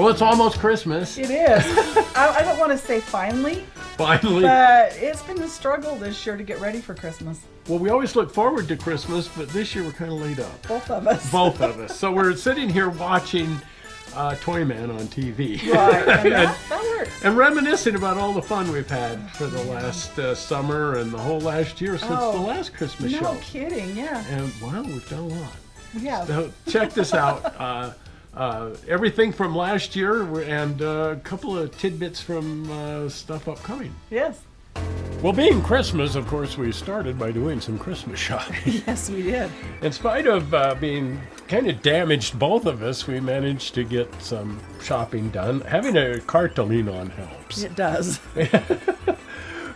Well, it's almost Christmas. It is. I don't want to say finally. Finally. But it's been a struggle this year to get ready for Christmas. Well, we always look forward to Christmas, but this year we're kind of laid up. Both of us. Both of us. So we're sitting here watching Toyman on TV. Right, and that works. And reminiscing about all the fun we've had for the last summer and the whole last year since the last Christmas show. No kidding, yeah. And wow, we've done a lot. Yeah. So check this out. Everything from last year and a couple of tidbits from stuff upcoming. Yes. Well, being Christmas, of course, we started by doing some Christmas shopping. Yes, we did. In spite of being kind of damaged, both of us, we managed to get some shopping done. Having a cart to lean on helps. It does.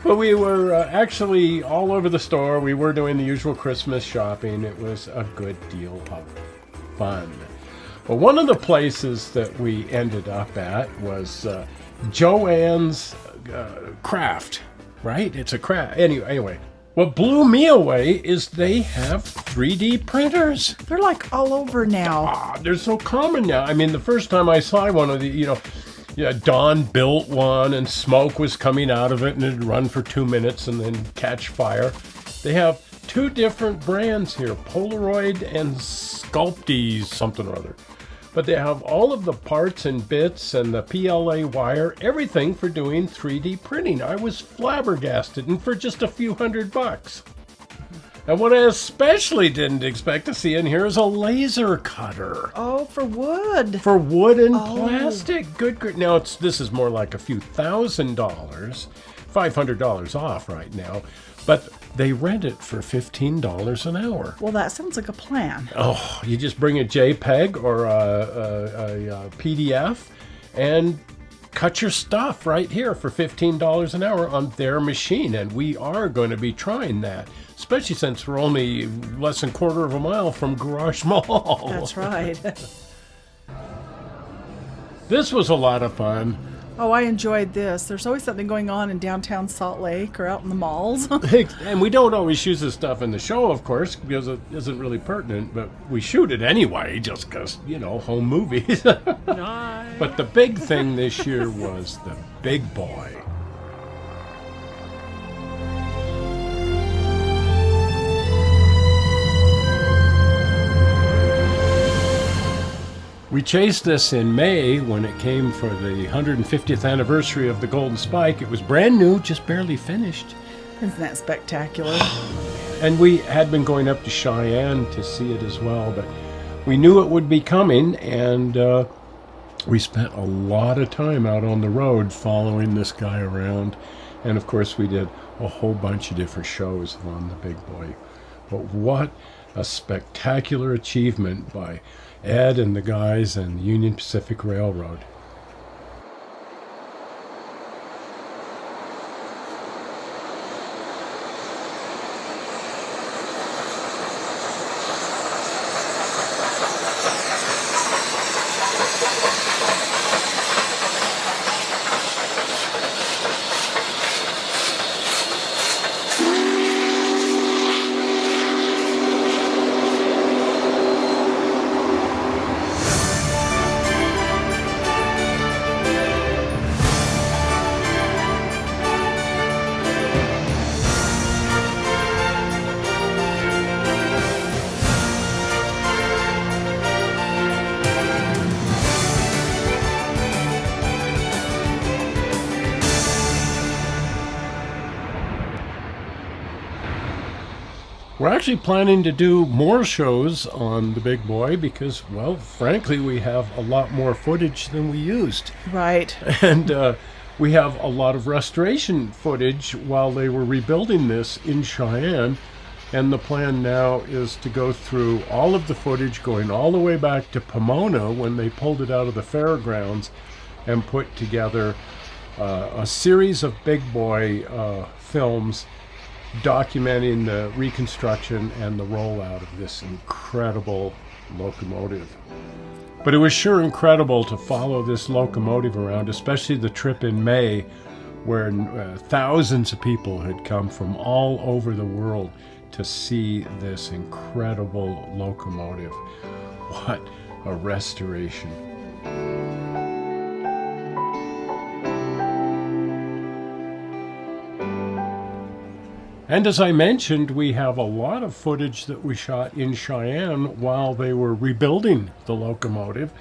But we were actually all over the store. We were doing the usual Christmas shopping. It was a good deal of fun. Well, one of the places that we ended up at was Joann's Craft, right? It's a craft. Anyway, what blew me away is they have 3D printers. They're like all over now. They're so common now. I mean, the first time I saw one of the, Don built one and smoke was coming out of it and it'd run for 2 minutes and then catch fire. They have two different brands here, Polaroid and Sculpty something or other. But they have all of the parts and bits and the PLA wire, everything for doing 3D printing. I was flabbergasted, and for just a few $100. And what I especially didn't expect to see in here is a laser cutter. Oh, for wood. For wood and plastic. Good. Now, this is more like a few $1,000, $500 off right now. But they rent it for $15 an hour. Well, that sounds like a plan. Oh, you just bring a JPEG or a PDF and cut your stuff right here for $15 an hour on their machine. And we are going to be trying that, especially since we're only less than a quarter of a mile from Garage Mall. That's right. This was a lot of fun. Oh, I enjoyed this. There's always something going on in downtown Salt Lake or out in the malls. And we don't always use this stuff in the show, of course, because it isn't really pertinent, but we shoot it anyway, just because, home movies. Nice. But the big thing this year was the Big Boy. We chased this in May when it came for the 150th anniversary of the Golden Spike. It was brand new, just barely finished. Isn't that spectacular? And we had been going up to Cheyenne to see it as well, but we knew it would be coming, and we spent a lot of time out on the road following this guy around. And of course, we did a whole bunch of different shows on the Big Boy. But what a spectacular achievement by Ed and the guys and the Union Pacific Railroad. We're actually planning to do more shows on the Big Boy because, well, frankly, we have a lot more footage than we used. Right. And we have a lot of restoration footage while they were rebuilding this in Cheyenne. And the plan now is to go through all of the footage going all the way back to Pomona when they pulled it out of the fairgrounds and put together a series of Big Boy films documenting the reconstruction and the rollout of this incredible locomotive. But it was sure incredible to follow this locomotive around, especially the trip in May where thousands of people had come from all over the world to see this incredible locomotive. What a restoration. And as I mentioned, we have a lot of footage that we shot in Cheyenne while they were rebuilding the locomotive.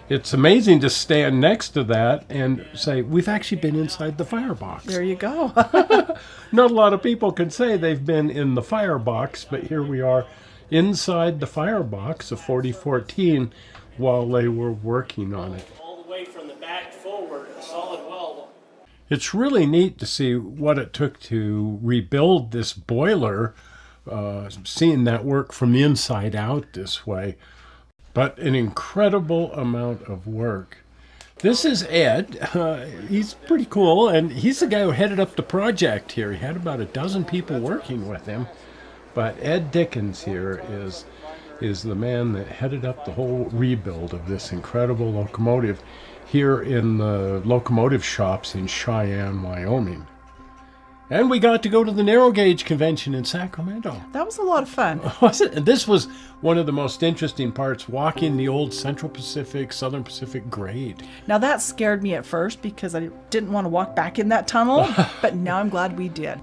It's amazing to stand next to that and say, we've actually been inside the firebox. There you go. Not a lot of people can say they've been in the firebox, but here we are inside the firebox of 4014 while they were working on it. All the way from the back forward, a solid weld. It's really neat to see what it took to rebuild this boiler, seeing that work from the inside out this way. But an incredible amount of work. This is Ed. He's pretty cool, and he's the guy who headed up the project here. He had about a dozen people working with him. But Ed Dickens here is the man that headed up the whole rebuild of this incredible locomotive here in the locomotive shops in Cheyenne, Wyoming. And we got to go to the Narrow Gauge Convention in Sacramento. That was a lot of fun. Was it? And this was one of the most interesting parts, walking the old Central Pacific, Southern Pacific grade. Now that scared me at first because I didn't want to walk back in that tunnel, but now I'm glad we did.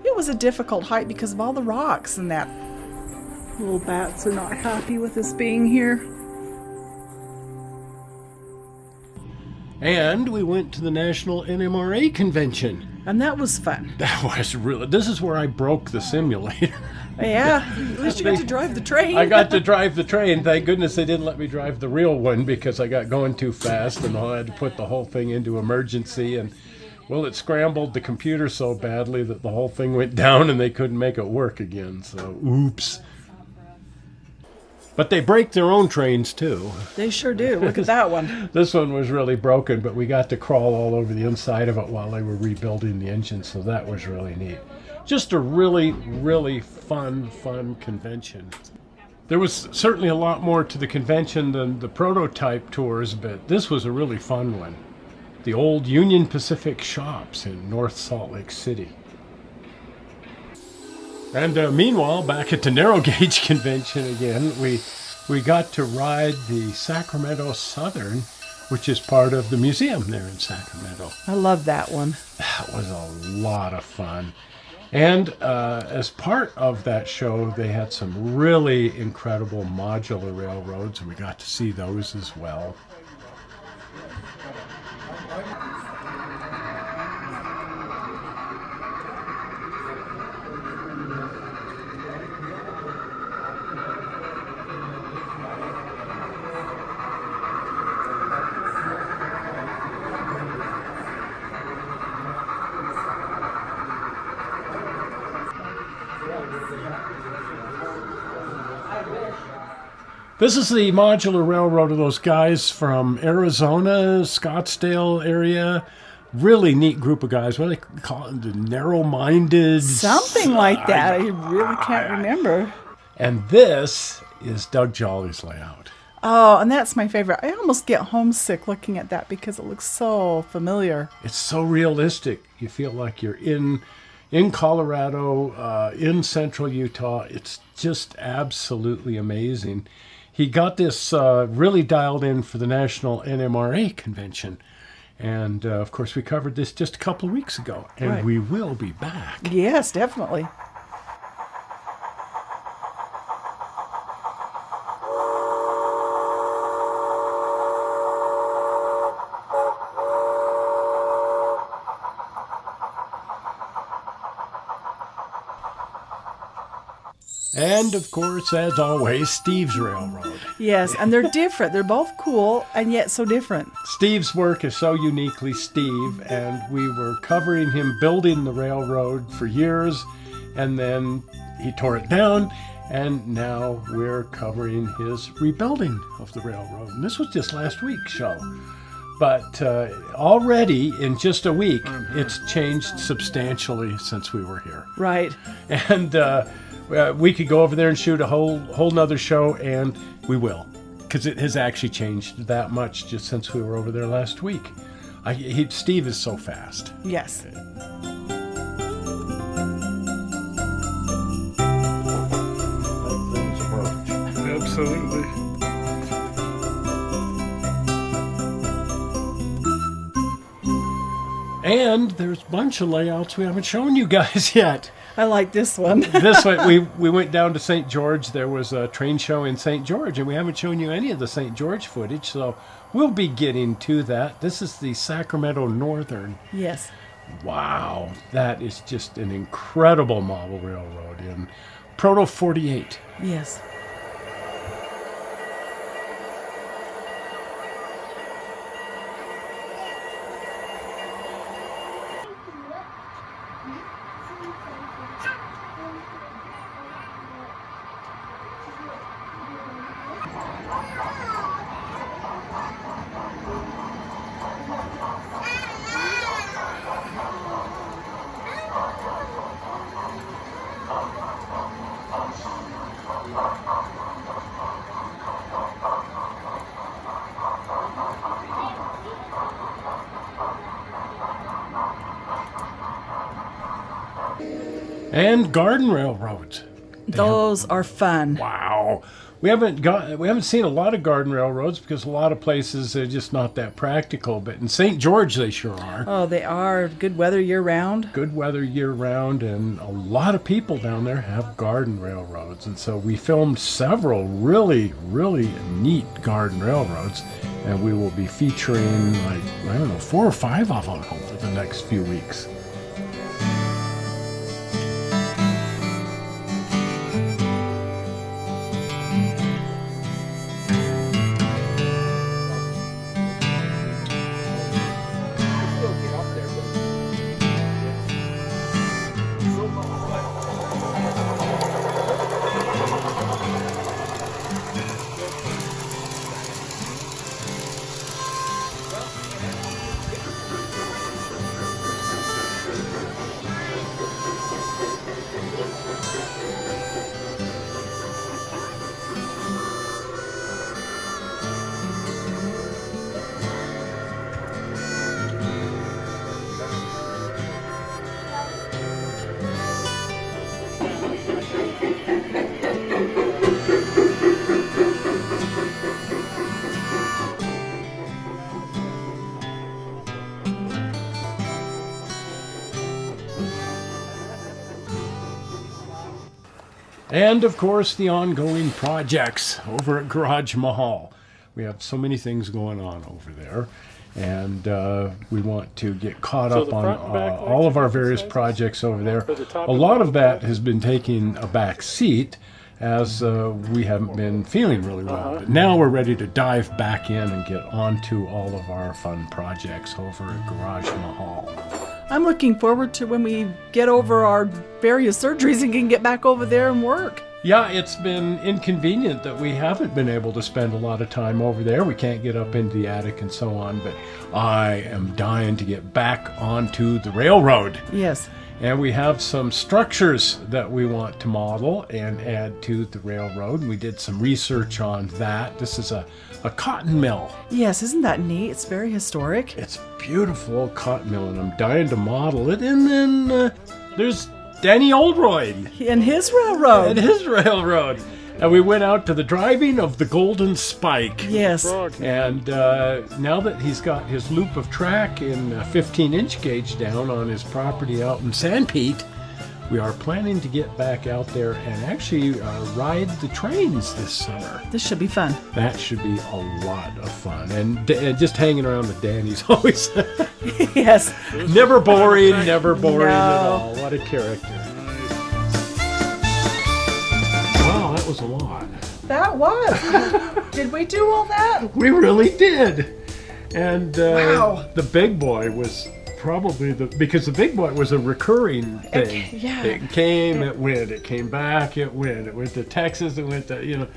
It was a difficult hike because of all the rocks and that. Little bats are not happy with us being here. And we went to the National NMRA Convention. And that was fun. That was really, this is where I broke the simulator. Yeah, at least you got to drive the train. I got to drive the train. Thank goodness they didn't let me drive the real one because I got going too fast and I had to put the whole thing into emergency. And, well, it scrambled the computer so badly that the whole thing went down and they couldn't make it work again. So, oops. But they break their own trains, too. They sure do. Look at that one. This one was really broken, but we got to crawl all over the inside of it while they were rebuilding the engine, so that was really neat. Just a really, really fun convention. There was certainly a lot more to the convention than the prototype tours, but this was a really fun one. The old Union Pacific shops in North Salt Lake City. And meanwhile, back at the Narrow Gauge Convention again, we got to ride the Sacramento Southern, which is part of the museum there in Sacramento. I love that one. That was a lot of fun. And as part of that show, they had some really incredible modular railroads, and we got to see those as well. This is the modular railroad of those guys from Arizona, Scottsdale area. Really neat group of guys. What do they call it? The narrow-minded? Something like that. I really can't remember. And this is Doug Jolly's layout. Oh, and that's my favorite. I almost get homesick looking at that because it looks so familiar. It's so realistic. You feel like you're in Colorado, in central Utah. It's just absolutely amazing. He got this really dialed in for the National NMRA Convention. And, of course, we covered this just a couple of weeks ago. And Right. we will be back. Yes, definitely. And, of course, as always, Steve's Railroad. Yes, and they're different. They're both cool and yet so different. Steve's work is so uniquely Steve, and we were covering him building the railroad for years, and then he tore it down, and now we're covering his rebuilding of the railroad. And this was just last week's show. But already, in just a week, it's changed substantially since we were here. Right. And we could go over there and shoot a whole nother show, and we will, because it has actually changed that much just since we were over there last week. Steve is so fast. Yes. Absolutely. And there's a bunch of layouts we haven't shown you guys yet. I like this one. This way, we went down to St. George. There was a train show in St. George, and we haven't shown you any of the St. George footage, so we'll be getting to that. This is the Sacramento Northern. Yes. Wow, that is just an incredible model railroad in Proto 48. Yes. And garden railroads. Those are fun. Wow. We haven't seen a lot of garden railroads because a lot of places they're just not that practical, but in St. George they sure are. Oh, they are. Good weather year round. Good weather year round, and a lot of people down there have garden railroads, and so we filmed several really, really neat garden railroads, and we will be featuring, like, I don't know, 4 or 5 of them over the next few weeks. And, of course, the ongoing projects over at Garage Mahal. We have so many things going on over there, and we want to get caught up on all of our various projects over there. A lot of that has been taking a back seat as we haven't been feeling really well. But now we're ready to dive back in and get onto all of our fun projects over at Garage Mahal. I'm looking forward to when we get over our various surgeries and can get back over there and work. Yeah, it's been inconvenient that we haven't been able to spend a lot of time over there. We can't get up into the attic and so on, but I am dying to get back onto the railroad. Yes. And we have some structures that we want to model and add to the railroad. We did some research on that. This is a cotton mill. Yes, isn't that neat? It's very historic. It's beautiful cotton mill, and I'm dying to model it. And then there's Danny Oldroyd. And his railroad. And we went out to the driving of the Golden Spike. Yes. And now that he's got his loop of track in 15-inch gauge down on his property out in Sanpete, we are planning to get back out there and actually ride the trains this summer. This should be fun. That should be a lot of fun. And just hanging around with Danny's always yes. never boring at No. all. What a character. Wow, that was a lot. That was. Did we do all that? We really did. And Wow. the Big Boy was probably because the Big Boy was a recurring thing. Yeah. It came, it went, it came back, it went to Texas, it went to,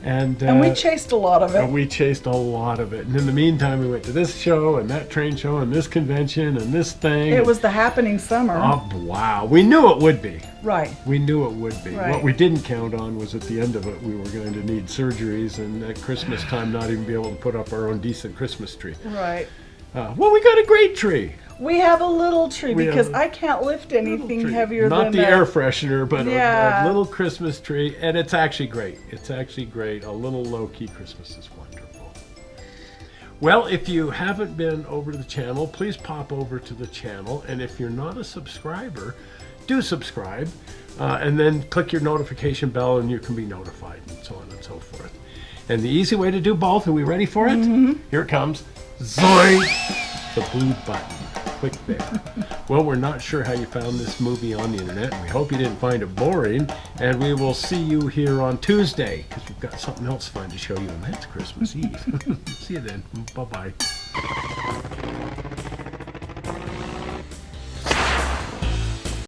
and we chased a lot of it. And we chased a lot of it. And in the meantime, we went to this show and that train show and this convention and this thing. It was the happening summer. Oh, wow. We knew it would be. Right. We knew it would be. Right. What we didn't count on was at the end of it, we were going to need surgeries and at Christmas time not even be able to put up our own decent Christmas tree. Right. Well, we got a great tree. We have a little tree We because have I can't lift anything Tree. heavier Not than the that. air freshener, but Yeah. a little Christmas tree, and it's actually great. It's actually great. A little low-key Christmas is wonderful. Well, if you haven't been over to the channel, please pop over to the channel, and if you're not a subscriber, do subscribe, and then click your notification bell and you can be notified, and so on and so forth. And the easy way to do both, are we ready for it? Here it comes. Zoink! The blue button. Click there. Well, we're not sure how you found this movie on the internet. We hope you didn't find it boring, and we will see you here on Tuesday, because we've got something else fun to show you, and that's Christmas Eve. See you then. Bye-bye.